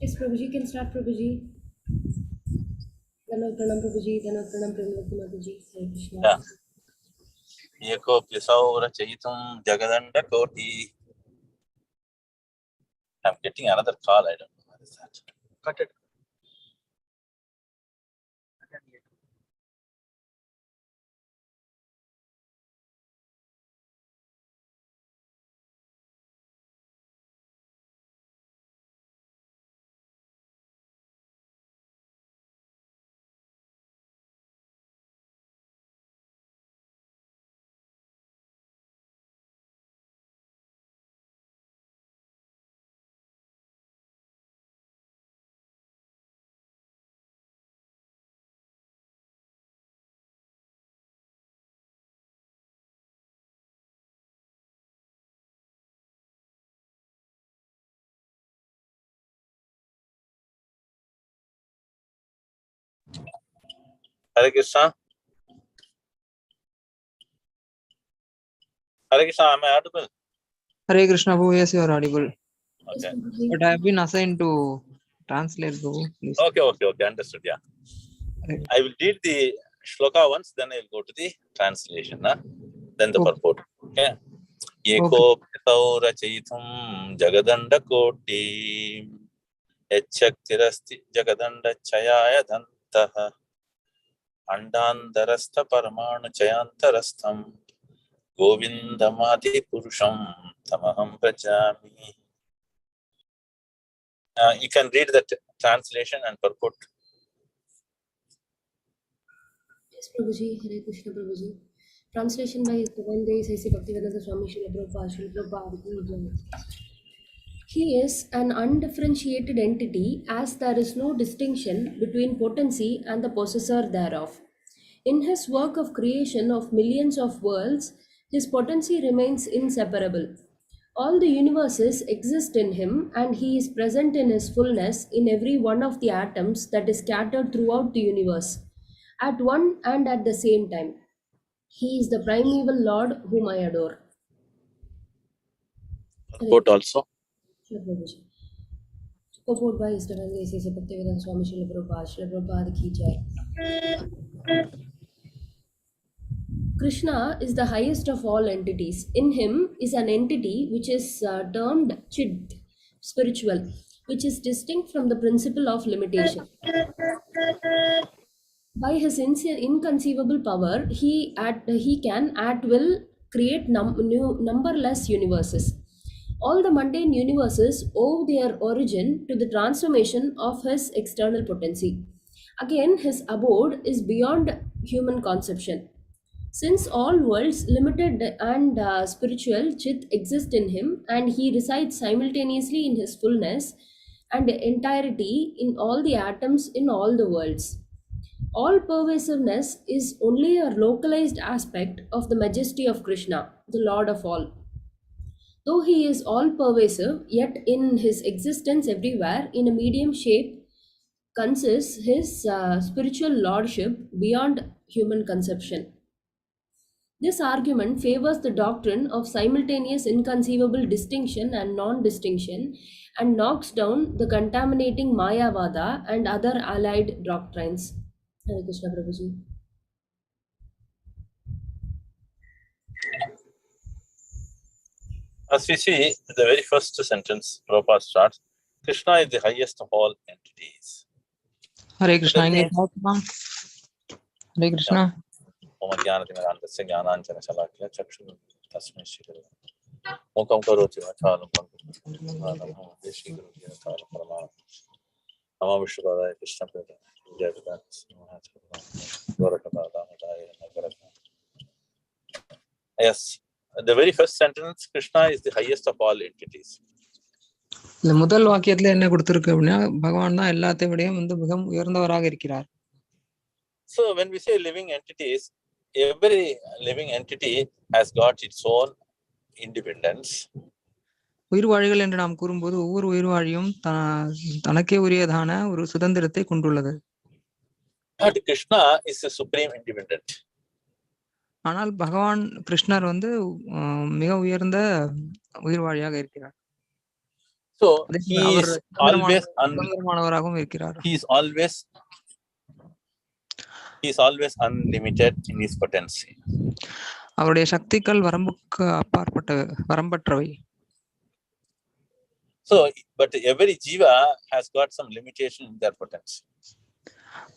Yes, Prabhuji can start, Prabhuji. Dhanavad pranam, Prabhuji. Dhanavad pranam, Prabhuji Mataji. Hare Krishna. Yeah. Eko pisaura chayitum jagadanda koti. I'm getting another call. I don't know what is that. Cut it. Hare Krishna. Hare Krishna, am I audible? Hare Krishna, Prabhu. Yes, you are audible. Yes, Okay. Prabhuji. But I have been assigned to translate, Prabhu. Please. Okay. Understood. Yeah. Right. I will read the shloka once, then I will go to the translation. Then the purport. Okay. Eko pisaura chayitum jagadanda koti. Echaktirasti jagadanda chayaya dhantaha. Andandarastha paramanu chayantarastham. Govindamadi purusham tamaham prajami. You can read the translation and purport. Yes, Prabhuji. Hare Krishna, Prabhuji. Translation by His Divine Grace, A.C. Bhaktivedanta Swami Srila Prabhupada, Srila Prabhupada. He is an undifferentiated entity as there is no distinction between potency and the possessor thereof. In his work of creation of millions of worlds, his potency remains inseparable. All the universes exist in him, and he is present in his fullness in every one of the atoms that is scattered throughout the universe, at one and at the same time. He is the primeval Lord whom I adore. Purport also. Purport by His Divine Grace, A.C. Bhaktivedanta Swami Srila Prabhupada ki jai. Krishna is the highest of all entities. In him is an entity which is termed Chid, spiritual, which is distinct from the principle of limitation. By his inconceivable power, he can at will create numberless universes. All the mundane universes owe their origin to the transformation of his external potency. Again, his abode is beyond human conception. Since all worlds, limited and spiritual, Chit exist in him, and he resides simultaneously in his fullness and entirety in all the atoms in all the worlds. All pervasiveness is only a localized aspect of the majesty of Krishna, the Lord of all. Though he is all pervasive, yet in his existence everywhere, in a medium shape, consists his spiritual lordship beyond human conception. This argument favors the doctrine of simultaneous inconceivable distinction and non-distinction and knocks down the contaminating Mayavada and other allied doctrines. Hare Krishna Prabhuji. As we see, the very first sentence, Prabhupada starts, Krishna is the highest of all entities. Hare Krishna. Hare Krishna. Om Jnanatinarandasya Jnananjana Shalakya Chakshur Tasmai Shri Mukam Karoti Vachalam Pankaj Deshi Guru Jnana Parama Nama Vishwadaya Krishna Prabhu Jai Vedanta Gorakata Damadaya. Yes, the very first sentence, Krishna is the highest of all entities. இந்த முதல் வாக்கியத்துல என்ன கொடுத்திருக்கு அப்படின்னா பகவான் தான் எல்லாத்தை விடையும் மிக உயர்ந்தவராக இருக்கிறார். So when we say living entities, every living entity has got its own independence. உயிர்வாழிகள் என்று நாம் கூறும்போது ஒவ்வொரு உயிர்வாழியும் தனக்கே உரியதான ஒரு சுதந்திரத்தை கொண்டுள்ளது. But Krishna is a supreme independent. ஆனால் பகவான் கிருஷ்ணர் மிக உயர்ந்த உயிர்வாழியாக இருக்கிறார். So அதே he சமயம் அவர் is always சுதந்திரமானவராகவும் இருக்கிறார். he is always unlimited in his potency. அவருடைய சக்திகள் வரம்புக்கு வரம்பற்றவை. So but every jiva has got some limitation in their potency.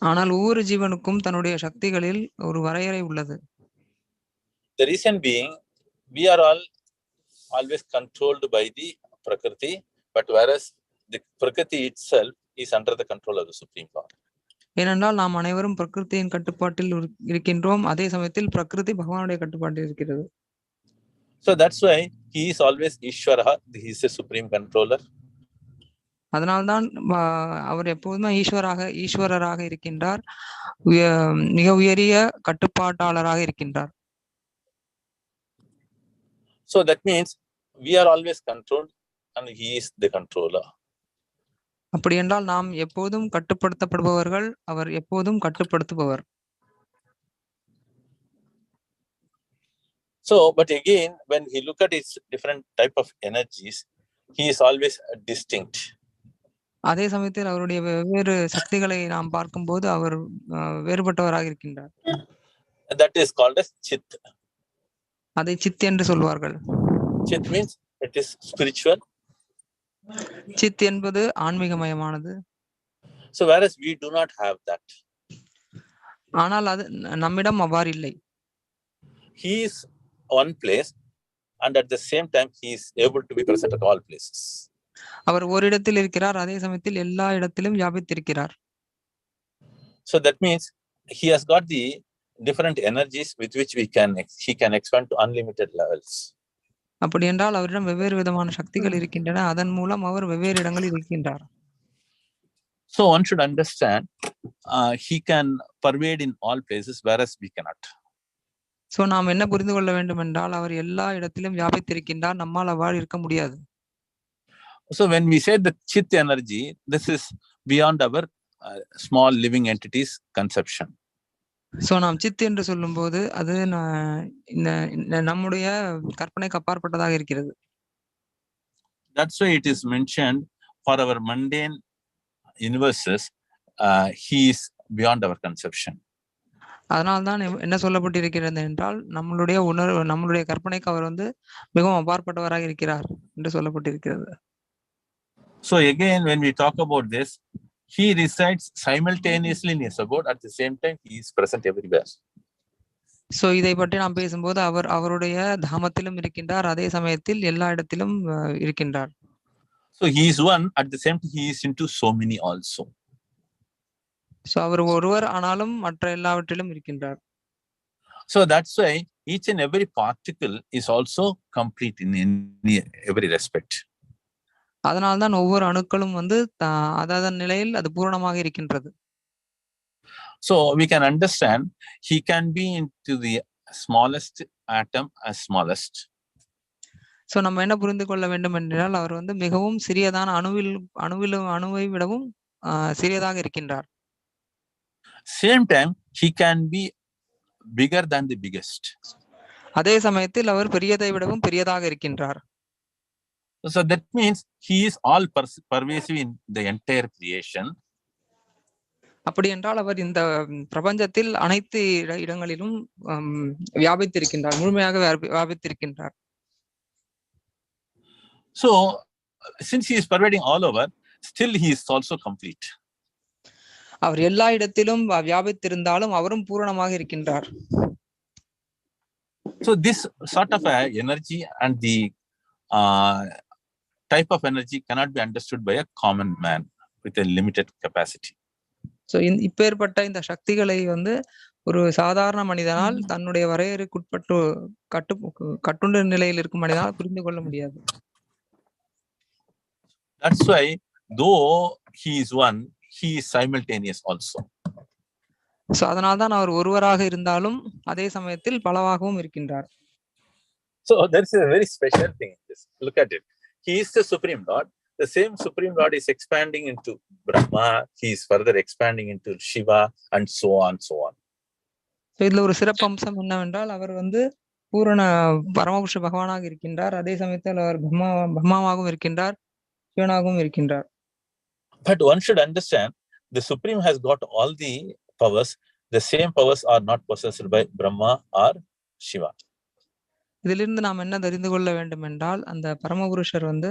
ஆனால் ஒவ்வொரு ஜீவனுக்கும் தன்னுடைய சக்திகளில் ஒரு வரையறை உள்ளது. The reason being, we are all always controlled by the prakriti, but whereas the prakriti itself is under the control of the supreme power. ஏனென்றால் நாம் அனைவரும் பிரகிருதியின் கட்டுப்பாட்டில் இருக்கின்றோம், அதே சமயத்தில் பிரகிருதி பகவானுடைய கட்டுப்பாட்டில் இருக்கிறது. So that's why he is always Ishvara, he is a supreme controller. அதனால்தான் அவர் எப்போதுமே ஈஸ்வரராக இருக்கின்றார், மிக உயரிய கட்டுப்பாட்டாளராக இருக்கின்றார். So that means we are always controlled and he is the controller. அப்படி என்றால் நாம் எப்போதும் கட்டுப்படுத்தப்படுபவர்கள், அவர் எப்போதும் கட்டுப்படுத்துபவர். So but again when he look at its different type of energies, he is always distinct. அதே சமயத்தில் அவருடைய வெவ்வேறு சக்திகளை நாம் பார்க்கும்போது அவர் வேறுபட்டவராக இருக்கின்றார். That is called as chit. அதை சித் என்று சொல்வார்கள். Chit means it is spiritual. Sid என்பது ஆன்மீகமயமானது. So whereas we do not have that. ஆனால் அது நம்மிடம் அவ்வாறு இல்லை. He is one place and at the same time he is able to be present at all places. அவர் ஒரு இடத்தில் இருக்கிறார், அதே சமயத்தில் எல்லா இடத்திலும் வியாபித்திருக்கிறார். So that means he has got the different energies with which he can expand to unlimited levels. அப்படி என்றால் அவரிடம் வெவ்வேறு விதமான சக்திகள் இருக்கின்றன, அதன் மூலம் அவர் வெவ்வேறு இடங்களில் இருக்கின்றார். So one should understand he can pervade in all places whereas we cannot. So நாம் என்ன புரிந்து கொள்ள வேண்டும் என்றால் அவர் எல்லா இடத்திலும் வியாபித்திருக்கின்றார், நம்மால் அவ்வாறு இருக்க முடியாது. So when we say the chit energy, this is beyond our small living entities conception. So நாம் சித் என்று சொல்லும்போது அது நம்முடைய கற்பனைக்கு அப்பாற்பட்டதாக இருக்கிறது. That's why it is mentioned for our mundane universes, he is beyond our conception. அதனால்தான் என்ன சொல்லப்பட்டிருக்கிறது என்றால் நம்மளுடைய கற்பனைக்கு அவர் மிகவும் அப்பாற்பட்டவராக இருக்கிறார் என்று சொல்லப்பட்டிருக்கிறது. So again when we talk about this, he resides simultaneously in his abode, at the same time he is present everywhere. So இதை பற்றி நாம் பேசும்போது அவருடைய தாமத்திலும் இருக்கின்றார், அதே சமயத்தில் எல்லா இடத்திலும் இருக்கின்றார். So he is one, at the same time he is into so many also. So அவர் ஒருவர் ஆனாலும் மற்ற எல்லாவற்றிலும் இருக்கின்றார். So that's why each and every particle is also complete in every respect. அதனால்தான் ஒவ்வொரு அணுக்களும் அதன் நிலையில் அது பூரணமாக இருக்கின்றது. So we can understand he can be into the smallest atom as smallest. So நம்ம என்ன புரிந்து கொள்ள வேண்டும் என்றால் அவர் மிகவும் சிறியதான அணுவை விடவும் சிறியதாக இருக்கின்றார். Same time he can be bigger than the biggest. அதே சமயத்தில் அவர் பெரியதை விடவும் பெரியதாக இருக்கின்றார். So that means he is all pervasive in the entire creation. அப்படி என்றால் அவர் இந்த பிரபஞ்சத்தில் அனைத்து இடங்களிலும் வியாபித்திருக்கின்றார், முழுமையாக வியாபித்திருக்கின்றார். So since he is pervading all over, still he is also complete. அவர் எல்லா இடத்திலும் வியாபித்திருந்தாலும் அவரும் பூரணமாக இருக்கின்றார். So this sort of energy and the type of energy cannot be understood by a common man with a limited capacity. So இப்பேற்பட்ட இந்த சக்திகளை ஒரு சாதாரண மனிதனால் தன்னுடைய வரையறைக்குட்பட்டு கட்டுண்ட நிலையில் இருக்கும் மனிதனால் புரிந்து கொள்ள முடியாது. That's why though he is one, he is simultaneous also. So அதனால்தான் அவர் ஒருவராக இருந்தாலும் அதே சமயத்தில் பலவாகவும் இருக்கின்றார். So there is a very special thing in this. Look at it. He is the Supreme Lord. The same Supreme Lord is expanding into Brahma. He is further expanding into Shiva and so on, so on. So இதுல ஒரு சிறப்பு அம்சம் என்னவென்றால் அவர் பூரண பரமபுருஷ பகவானாக இருக்கின்றார், அதே சமயத்தில் அவர் பிரம்மாவாகவும் இருக்கின்றார், சிவனாகவும் இருக்கின்றார். But one should understand the Supreme has got all the powers. The same powers are not possessed by Brahma or Shiva. இதிலிருந்து நாம் என்ன தெரிந்து கொள்ள வேண்டும் என்றால், அந்த பரமபுருஷர் வந்து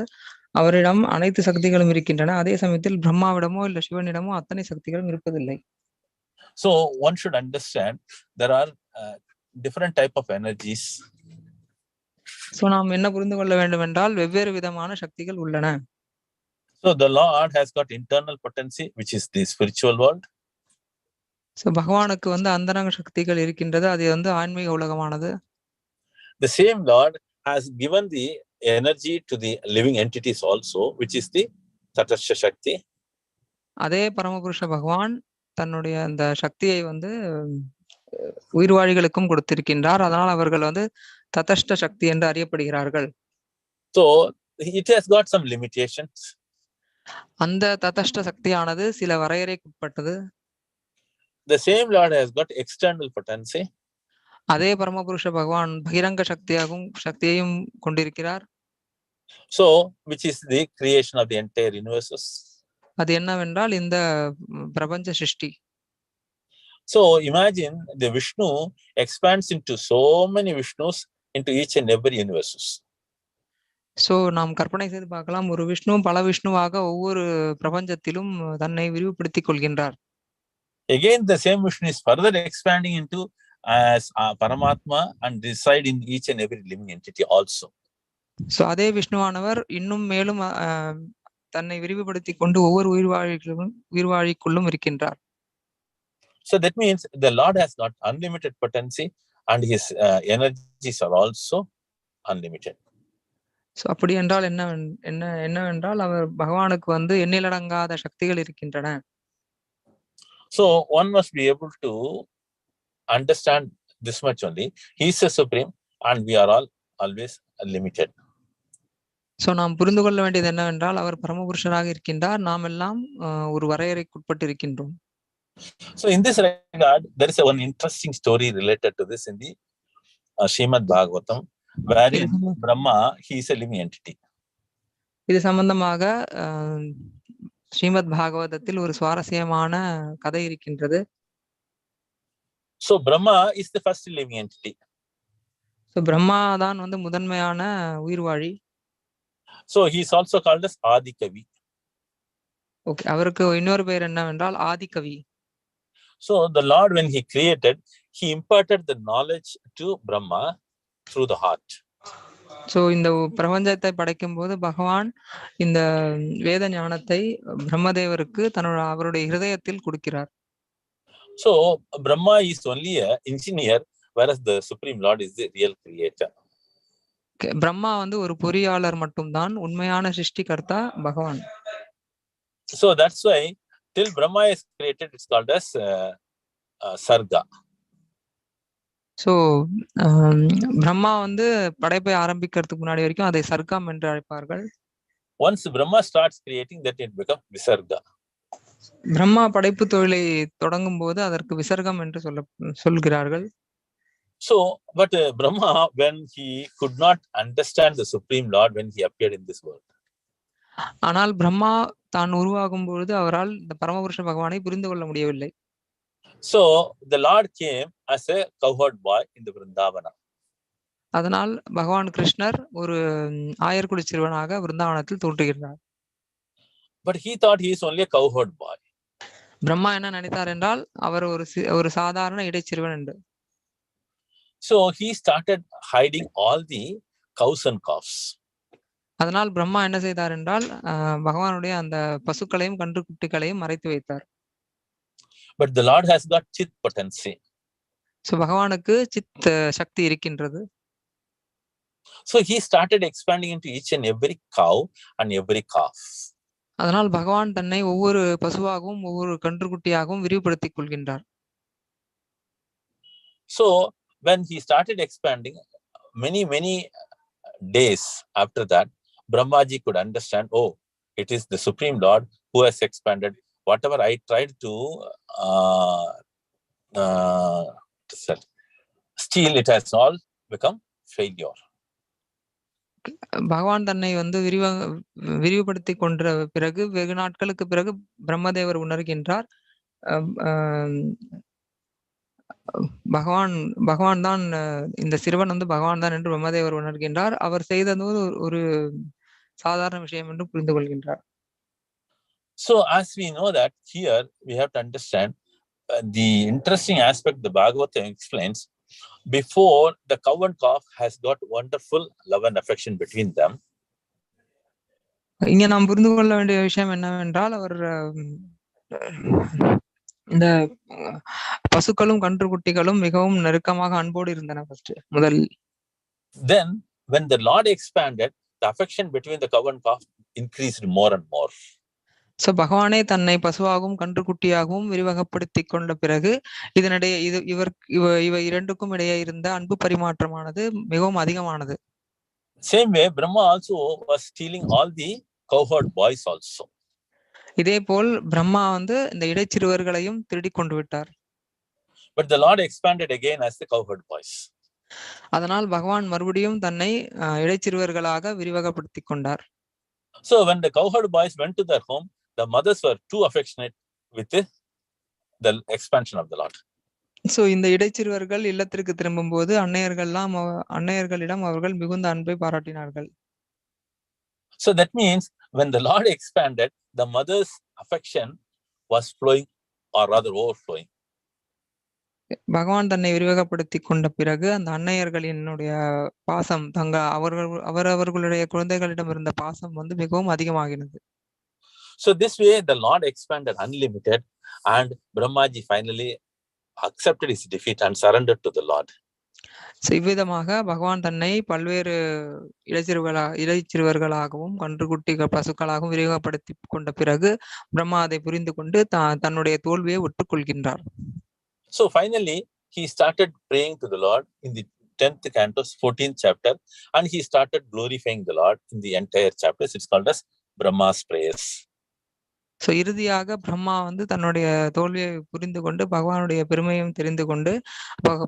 அவரிடம் அனைத்து சக்திகளும் இருக்கின்றன. அதே சமயத்தில் பிரம்மாவிடமோ இல்ல சிவனிடமோ அத்தனை சக்திகளும் இருப்பதில்லை. So one should understand there are different type of energies. So நாம் என்ன புரிந்து கொள்ள வேண்டும் என்றால், வெவ்வேறு விதமான சக்திகள் உள்ளன. So the Lord has got internal potency, which is the spiritual world. So பகவானுக்கு வந்து அந்தரங்க சக்திகள் இருக்கின்றது, அது வந்து ஆன்மீக உலகமானது. The same Lord has given the energy to the living entities also, which is the Tatastha Shakti. அதே பரமபுருஷ பகவான் தன்னுடைய அந்த சக்தியை வந்து உயிர்வாழிகளுக்கும் கொடுத்திருக்கின்றார். அதனால் அவர்கள் வந்து ததஷ்ட சக்தி என்று அறியப்படுகிறார்கள். So it has got some limitations. அந்த ததஷ்ட சக்தியானது சில வரையறைக்குட்பட்டது. The same Lord has got external potency. அதே பரமபுருஷ பகவான் பகிரங்க சக்தியையும் கொண்டிருக்கிறார். So which is the creation of the entire universes. அது என்னவென்றால் இந்த பிரபஞ்ச சிருஷ்டி. So imagine the Vishnu expands into so many Vishnus into each and every universes. So நாம் கற்பனை செய்து பார்க்கலாம், ஒரு விஷ்ணு பல விஷ்ணுவாக ஒவ்வொரு பிரபஞ்சத்திலும் தன்னை விரிவுபடுத்திக் கொள்கின்றார். Again the same Vishnu is further expanding into as Paramatma and reside in each and every living entity also. So அதே விஷ்ணுவானவர் இன்னும் மேலும் தன்னை விரிவுபடுத்திக் கொண்டு ஒவ்வொரு உயிர்வாழிக்குள்ளும் இருக்கின்றார். So that means the Lord has got unlimited potency and his energies are also unlimited. So அப்படி என்றால் என்னவென்றால் அவர் பகவானுக்கு வந்து எண்ணிலடங்காத சக்திகள் இருக்கின்றன. So one must be able to understand this much only. He is a supreme and we are all always limited. So நாம் புரிந்து கொள்ள வேண்டியது என்னவென்றால், அவர் பரமபுருஷராக இருக்கின்றார், நாம் எல்லாம் ஒரு வரையறைக்குட்பட்டு இருக்கின்றோம். So in this regard, there is one interesting story related to this in the Srimad Bhagavatam, wherein Brahma, he is a living entity. இது சம்பந்தமாக ஸ்ரீமத் பாகவதத்தில் ஒரு சுவாரஸ்யமான கதை இருக்கின்றது. So Brahma is the first living entity. So Brahma தான் வந்து முதன்மையான உயிர்வாழி. So he is also called as Adikavi. Okay, அவருக்கு இன்னொரு பெயர் என்னவென்றால் Adikavi. So the Lord, when he created, he imparted the knowledge to Brahma through the heart. So இந்த பிரபஞ்சத்தை படைக்கும் போது பகவான் இந்த வேத ஞானத்தை பிரம்மதேவருக்கு அவருடைய ஹிருதயத்தில் கொடுக்கிறார். So Brahma is only an engineer, whereas the Supreme Lord is the real creator. Brahma வந்து ஒரு பொறியாளர் மட்டும்தான், உண்மையான சிருஷ்டிகர்த்தா பகவான். So that's why till Brahma is created, it's called as Sarga. So Brahma வந்து படைப்பை ஆரம்பிக்கிறதுக்கு முன்னாடி வரைக்கும் அதை சர்க்கம் என்று அழைப்பார்கள். Once Brahma starts creating, that it becomes Visarga. Brahma படைப்பு தொழிலை தொடங்கும் போது அதற்கு விசர்க்கம் என்று சொல்கிறார்கள். So, but Brahma, when he could not understand the Supreme Lord when he appeared in this world. ஆனால் பிரம்மா தான் உருவாகும் பொழுது அவரால் இந்த பரமபுருஷ பகவானை புரிந்து கொள்ள முடியவில்லை. So the Lord came as a cowherd boy in the Vrindavana. அதனால் பகவான் கிருஷ்ணர் ஒரு ஆயர்குடி சிறுவனாக விருந்தாவனத்தில் தோன்றுகிறார். But he thought he is only a cowherd boy. Brahma என்ன நினைத்தார் என்றால் அவர் ஒரு சாதாரண இடைச்சிறுவன் என்று. So he started hiding all the cows and calves. அதனால் பிரம்மா என்ன செய்தார் என்றால் பகவானுடைய அந்த பசுக்களையும் கன்றுக்குட்டிகளையும் மறைத்து வைத்தார். But the Lord has got chit potency. So பகவானுக்கு சித் சக்தி இருக்கின்றது. So he started expanding into each and every cow and every calf. அதனால் பகவான் தன்னை ஒவ்வொரு பசுவாகவும் ஒவ்வொரு கன்றுக்குட்டியாகவும் விரிவுபடுத்திக் கொள்கின்றார். So when he started expanding, many days after that, Brahmaji could understand, oh, it is the Supreme Lord who has expanded. Whatever I tried to steal, it has all become failure. பகவான் தன்னை வந்து விரிவுபடுத்தி கொண்ட பிறகு வெகு நாட்களுக்கு பிறகு பிரம்மதேவர் உணர்கின்றார் அஹ் ஆஹ் பகவான் தான் இந்த சிறுவன் வந்து பகவான் தான் என்று பிரம்மதேவர் உணர்கின்றார். அவர் செய்தது ஒரு சாதாரண விஷயம் என்று புரிந்து கொள்கின்றார். So as we know that here we have to understand the interesting aspect the Bhagavatam explains. Before, the cow and calf has got wonderful love and affection between them. இங்க நாம் புரிந்து கொள்ள வேண்டிய விஷயம் என்னவென்றால் அவர் இந்த பசுக்களும் கன்றுக்குட்டிகளும் மிகவும் நெருக்கமாக அன்போடு இருந்தன முதலில். Then when the Lord expanded, the affection between the cow and calf increased more and more. So பகவானே தன்னை பசுவாகவும் கன்றுக்குட்டியாகவும் விரிவகப்படுத்தி கொண்ட பிறகு இதனிடையே இவை இரண்டுக்கும் இடையே இருந்த அன்பு பரிமாற்றமானது மிகவும் அதிகமானது. Same way, Brahma also was stealing all the cowherd boys also. இதே போல் பிரம்மா வந்து இந்த இடைச்சிறுவர்களையும் திருடி கொண்டு விட்டார். But the Lord expanded again as the cowherd boys. அதனால் பகவான் மறுபடியும் தன்னை இடைச்சிறுவர்களாக விரிவகப்படுத்தி கொண்டார். So when the cowherd boys went to their home, the mothers were too affectionate with the expansion of the Lord. So இந்த இடைச்சிறுவர்கள் இல்லத்திற்கு திரும்பும் போது அன்னையர்களிடம் அவர்கள் மிகுந்த அன்பை பாராட்டினார்கள். So that means when the Lord expanded, the mother's affection was flowing, or rather overflowing. பகவான் தன்னை விரிவகப்படுத்தி கொண்ட பிறகு அந்த அன்னையர்களினுடைய பாசம் அவர்களுடைய குழந்தைகளிடம் இருந்த பாசம் வந்து மிகவும் அதிகமாகினது. So this way the Lord expanded unlimited, and Brahmaji finally accepted his defeat and surrendered to the Lord. இவ்விதமாக பகவான் தன்னை பல்வேறு இடைச்சிறுவர்களாகவும் கன்றுக்குட்டிகள் பசுக்களாகவும் விரிவகப்படுத்தி கொண்ட பிறகு பிரம்மா அதை புரிந்து கொண்டு தன்னுடைய தோல்வியை ஒற்றுக்கொள்கின்றார். So finally he started praying to the Lord in the 10th canto, 14th chapter, and he started glorifying the Lord in the entire chapters. It's called as Brahma's prayers. So இறுதியாக பிரம்மா வந்து தன்னுடைய தோல்வியை புரிந்து கொண்டு பகவானுடைய பெருமையும் தெரிந்து கொண்டு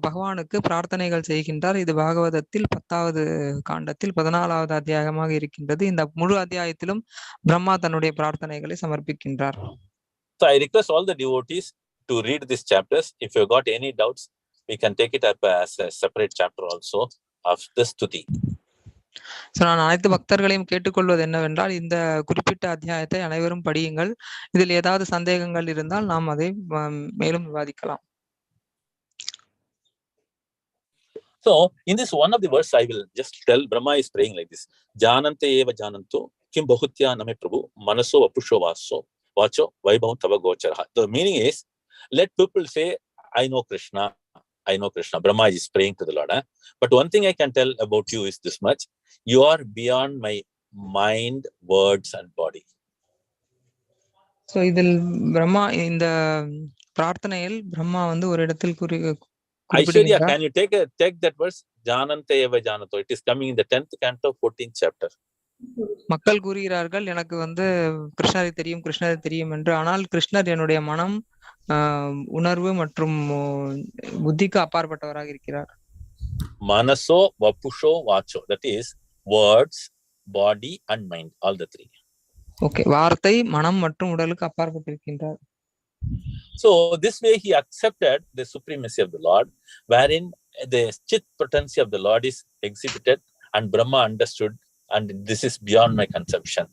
பகவானுக்கு பிரார்த்தனைகள் செய்கின்றார். இது பாகவதத்தில் 10வது காண்டத்தில் 14வது அத்தியாயமாக இருக்கின்றது. இந்த முழு அத்தியாயத்திலும் பிரம்மா தன்னுடைய பிரார்த்தனைகளை சமர்ப்பிக்கின்றார். So I request all the devotees to read these chapters. If you got any doubts, we can take it up as a separate chapter also of this stuti. நான் அனைத்து பக்தர்களையும் கேட்டுக்கொள்வது என்னவென்றால் இந்த குறிப்பிட்ட அத்தியாயத்தை அனைவரும் படியுங்கள். இதில் ஏதாவது சந்தேகங்கள் இருந்தால் நாம் அதை மேலும் விவாதிக்கலாம். So in this one of the verse I will just tell, Brahma is praying like this: Janante eva jananto kim bahutya name prabhu manaso apusho vacho vaibhavam tava gochara. The meaning is, let people say, I know Krishna, I know Krishna. Brahma is praying to the Lord. But one thing I can tell about you is this much: you are beyond my mind, words and body. So இதில் பிரம்மா இந்த பிரார்த்தனையில் பிரம்மா வந்து ஒரு இடத்தில் Aishwarya, can you take that verse? Janante eva janato. It is coming in the 10th canto, 14th chapter. மக்கள் கூறுகிறார்கள் எனக்கு வந்து கிருஷ்ணரை தெரியும் என்று. ஆனால் கிருஷ்ணர் என்னுடைய மனம், உணர்வு மற்றும் புத்திக்கு அப்பாற்பட்டவராக இருக்கிறார். Manaso vapusho vacho, that is words, body and mind, all the three. Okay, வார்த்தை, மனம் மற்றும் உடலுக்கு அப்பாற்பட்டிருக்கின்றார். So this way he accepted the supremacy of the Lord, wherein the chit potency of the Lord is exhibited, and Brahma understood, and this is beyond my conception.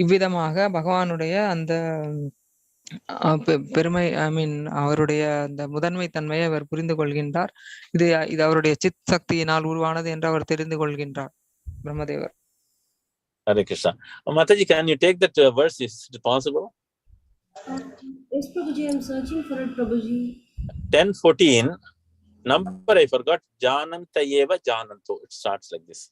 இவ்விதமாக பகவானுடைய அந்த பெருமை, அவருடைய அந்த முதன்மை தன்மையை அவர் புரிந்து கொள்கின்றார். இது அவருடைய சித் சக்தியினால் உருவானது என்று அவர் தெரிந்து கொள்கின்றார் பிரம்மதேவர். Hare Krishna. Mataji, can you take that verse? Is it possible? Yes, Prabhuji, I am searching for it, Prabhuji. 10:14, number I forgot. Jananta eva jananto. It starts like this.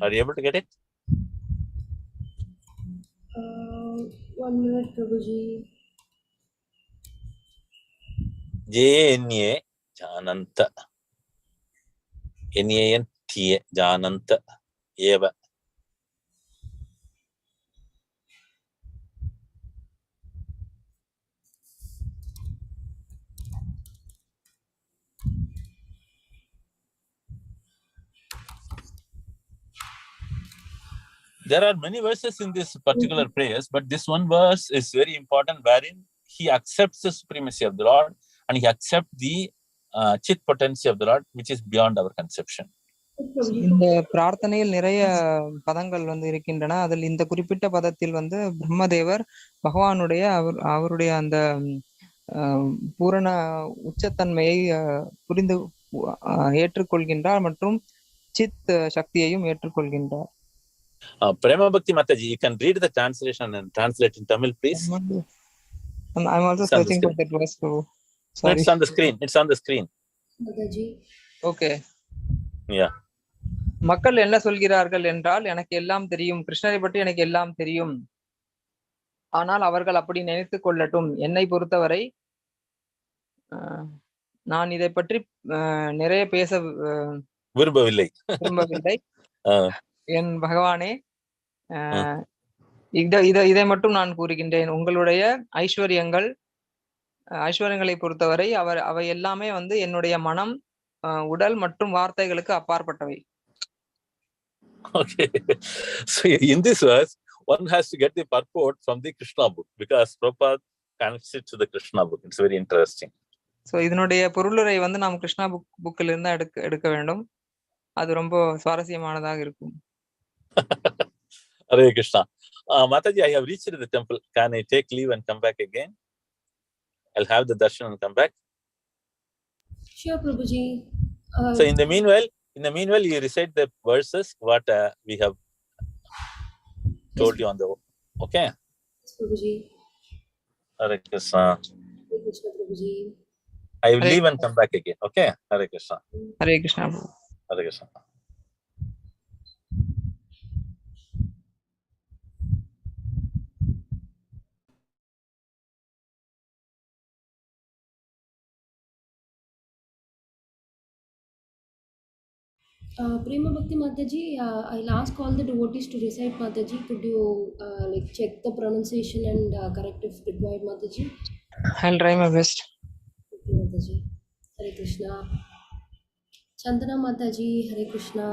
Are you able to get it? 1 minute, Prabhuji. JNA Jananta. NANTA Jananta Eva. There are many verses in this particular prayers, but this one verse is very important, wherein he accepts the supremacy of the Lord and he accepts the chit potency of the Lord, which is beyond our conception. இந்த பிரார்த்தனையில் நிறைய பதங்கள் வந்து இருக்கின்றன. அதில் இந்த குறிப்பிட்ட பதத்தில் வந்து பிரம்மதேவர் பகவானுடைய அவருடைய அந்த பூரண உச்சத்தன்மையை புரிந்து ஏற்றுக்கொள்கின்றார் மற்றும் சித் சக்தியையும் ஏற்றுக்கொள்கின்றார். Prema Bhakti Mataji, you can read the translation and translate in Tamil, please. I'm also searching for that verse. So sorry. No, it's on the screen. It's on the screen. Mataji. Okay. Yeah. மக்கள் என்ன சொல்கிறார்கள் என்றால், எனக்கு எல்லாம் தெரியும், கிருஷ்ணரை பற்றி எனக்கு எல்லாம் தெரியும், ஆனால் அவர்கள் அப்படி நினைத்து கொள்ளட்டும். என்னை பொறுத்தவரை நான் இதை பற்றி நிறைய பேச விரும்பவில்லை. என் பகவானே, இதை மட்டும் நான் கூறுகின்றேன். உங்களுடைய ஐஸ்வர்யங்களை பொறுத்தவரை அவை எல்லாமே வந்து என்னுடைய மனம், உடல் மற்றும் வார்த்தைகளுக்கு அப்பாற்பட்டவை. Okay. So in this verse, one has to get the purport from the Krishna book, because Prabhupada connects it to the Krishna book. It's very interesting. So இதனுடைய பொருளுரை வந்து நாம் கிருஷ்ணா புக்கில் இருந்து எடுக்க வேண்டும். அது ரொம்ப சுவாரஸ்யமானதாக இருக்கும். Hare Krishna. Mataji, I have reached the temple. Can I take leave and come back again? I'll have the darshan and come back. Sure, Prabhuji. So in the meanwhile, you recite the verses what we have told you on the. Okay. Yes, Prabhuji. Hare Krishna. Hare Krishna, Prabhuji. I will leave and come back again. Okay. Hare Krishna. Hare Krishna. Hare Krishna. Prema Bhakti Mataji, I'll ask all the devotees to recite, Mataji. Could you check the pronunciation and correct if required, Mataji? I'll try my best. Okay, Mataji. Hare Krishna. Chandana Mataji, Hare Krishna.